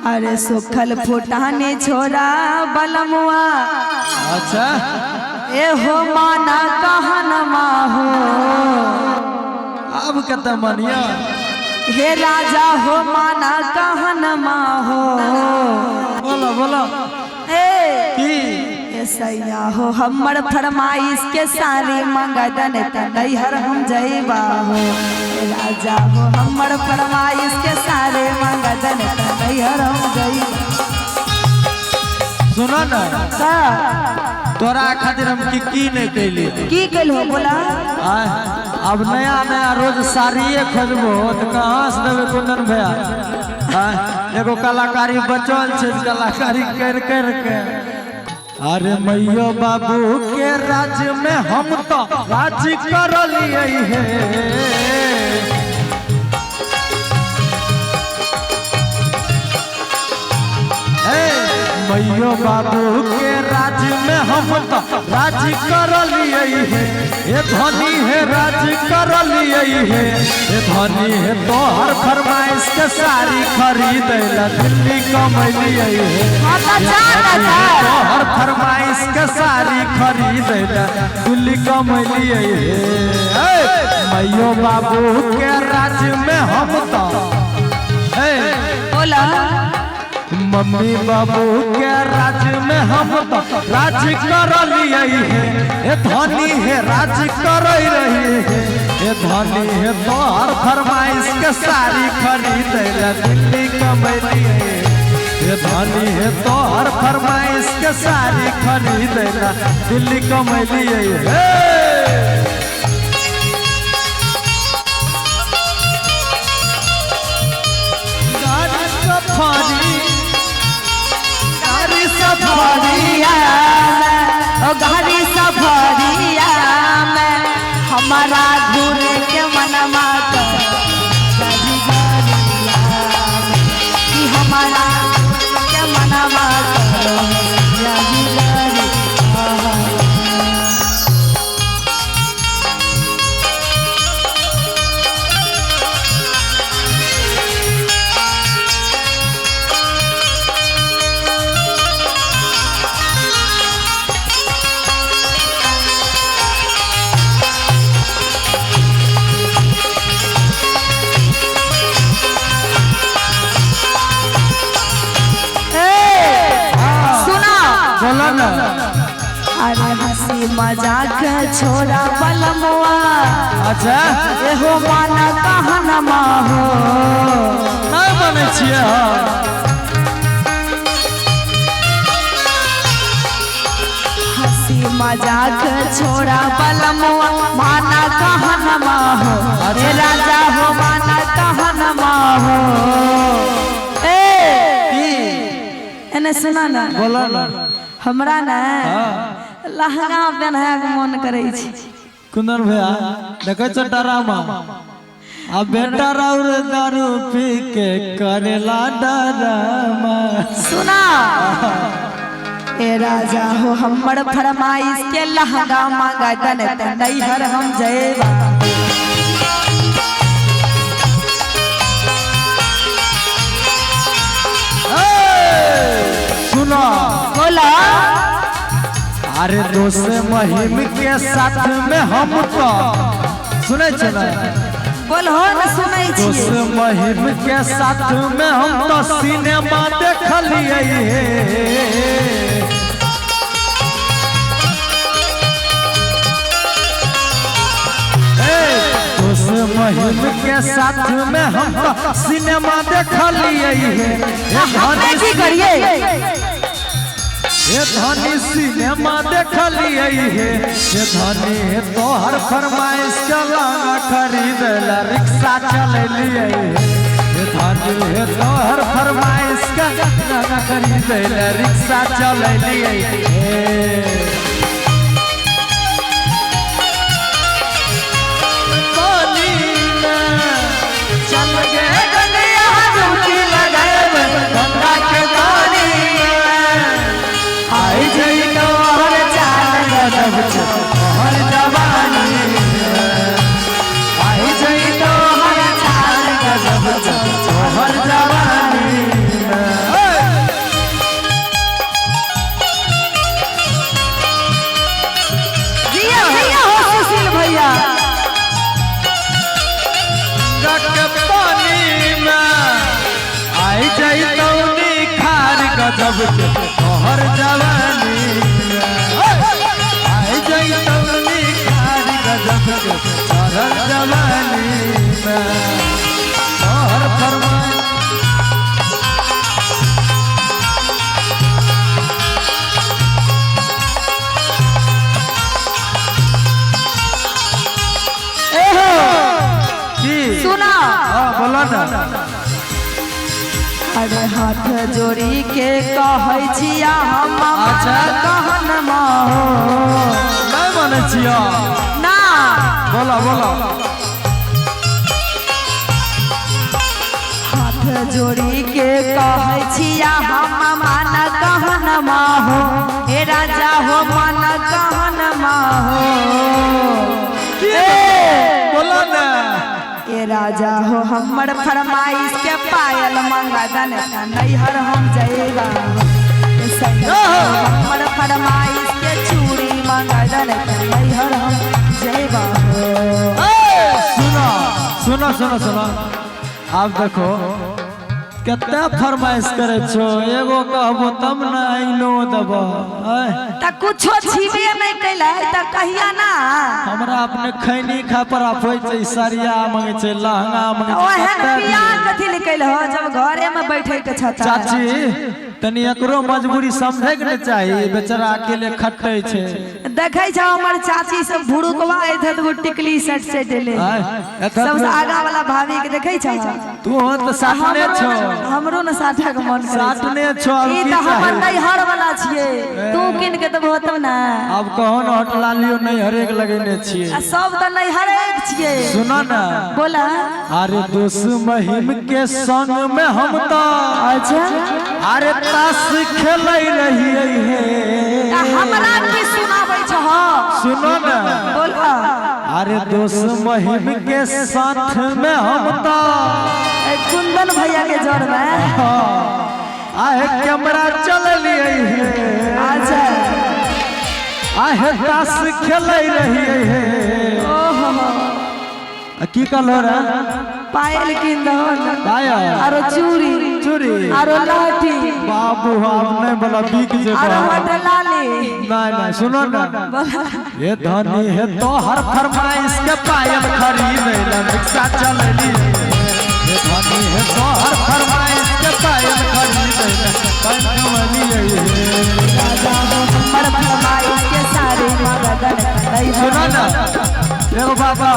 अरे सुखल फुटाने छोरा बलमुआ। अच्छा ए हो माना कहन माहो। अब कत मनिया हे राजा हो माना कहन माहो। बोलो बोलो ए सैया हो हमर फरमाइश के सारी मंगदन तैहर हम जइबा हो। राजा हो हमर फरमाइश के सारे मंगदन तैहर हम जइबा। सुनो ना का तोरा खातिर हम की नहीं कैली की कइलो बोला। अब नया नया रोज साड़िए खोजबो तो कहाँ से देवे कुंदन भैया। एगो कलाकारी बचल छे कलाकारी कर कर के। अरे मैयो बाबू के राज में हम तो राज कर लिए है। मैयो बाबू के राज में हम तो राज कर लिए है। ये धनी है राज कर लिए है। ये धनी है तो हर फरमाइश के साड़ी खरीद दिल्ली कमैलिए है। तो हर फरमाइश के साड़ी खरीद दिल्ली कमैलिए है। मैयो बाबू के राज में हम तो बोला मम्मी बाबू के राज में हम तो राज कर लिए है। ये धनी है राज कर रही है। ये धनी है तो हर फरमाइश के साड़ी खरीद दिल्ली कमैलिए है। ये धनी है तो हर फरमाइश के साड़ी खरीद दिल्ली कमैलिए है। गाड़ी सफरिया में हमारा घूर के मनमा कि हमारा के मनमा अरे हंसी मजाक छोरा बलमुआ। अच्छा एहो माना कहन माहो। नहीं बने छिए हंसी मजाक छोरा बलमुआ माना कहन माहो। अरे राजा हो माना कहन माहो। एने सुना ना बोलो ना हमरा ना लहंगा पहनाए के मन करे छै। कुंदन भैया देखे छ डरामा अब बेटा राउर दारू पी के करेला डरामा। सुना ए राजा हो हमर फरमाइश के लहंगा मंगदन तैहर हम जइबा। सुनो बोला अरे दोस्त महिम के साथ में हम तो सुने चला बोल हो न सुनै छी। दोस्त महिम के साथ में हम तो सिनेमा देख लिए दोस्त महिम के साथ में हम तो सिनेमा देख लिए की करिए ये धनी सिनेमा देख लिए है। ये धनी है तो हर फरमाइश चला खरीद रिक्शा चल लिए। ये धनी है तो हर फरमाइश का खरीद रिक्शा चल लिए। चल गए गंगा के पानी आई जई तो हर चाल गजब हर जवानी। आई जई तो हर चाल गजब हर जवानी। जैतौनी खार गजब के तोहर जवानी आई जैतौनी खार गजब के तोहर जवानी तोहर फरमाइश सुना बोला ना अरे हाथ जोड़ी के कहै छिया हम अच्छा। कहन माहो नहीं माने छिया ना बोला बोला हाथ जोड़ी के कहै छिया हम मान कहन माहो हे राजा हो मन कहन माहो बोला ना ए राजा हो हमर फरमाइश के पायल मंगदन नैहर हम जइबा ए सैया हो हमर फरमाइश के चूड़ी मंगदन नैहर हम जइबा हो सुनो सुनो सुनो सुनो आप देखो कितना फरमाइश करे छो एगो कहबो तब ना आइलो देबो त कुछो छीबे नहीं कैले त कहिया ना हमरा अपने खैनी खा पर आफै छै साड़िया मांगे छै लहंगा मांगे ओहे छै पिया कथि लिखल हो जब घरे में बैठे के छता चाची तनी एकरो मजबूरी समझे के न चाहिए बेचारा अकेले खटै छै देखै छ हमर चाची सब भुरुकवा एथे तो टिकली सेट से देले सबसे आगा वाला भाभी के देखै छ तू हो त साथने छो हमरो न साथा के मन साथने छो अब ई की त हमर चाही नैहर वाला छिए तू किन के त होतौ ना अब कहो न होटला लियो नहीं हरेक लगेने छिए आ सब त नैहर एक छिए सुनो ना बोला अरे दोस्त महिम के संग में हम तो अच्छा अरे ताश खेलै रहिए हे त हमरा की सुनाबै छ सुनो ना बोला अरे दोस्त महिम के साथ में हम तो ए कुंदन भैया के जड़ में आहे कैमरा चल लिए हे अच्छा आहे ताश खेलै रहिए हे ओहो की कहलो रे पायल किन दहो पायल आरो चूड़ी चूड़ी आरो लाठी बाबू आप नहीं बोला बिक जे आरो मटलाली नहीं नहीं सुनो ना ये धनी है तो हर फरमाइश के पायल खरीद ले रिक्शा चलली ये धनी है तो हर फरमाइश के पायल खरीद ले पंचवली राजा हो हमर फरमाइश के सारे मगदन सुनो ना एगो बाबा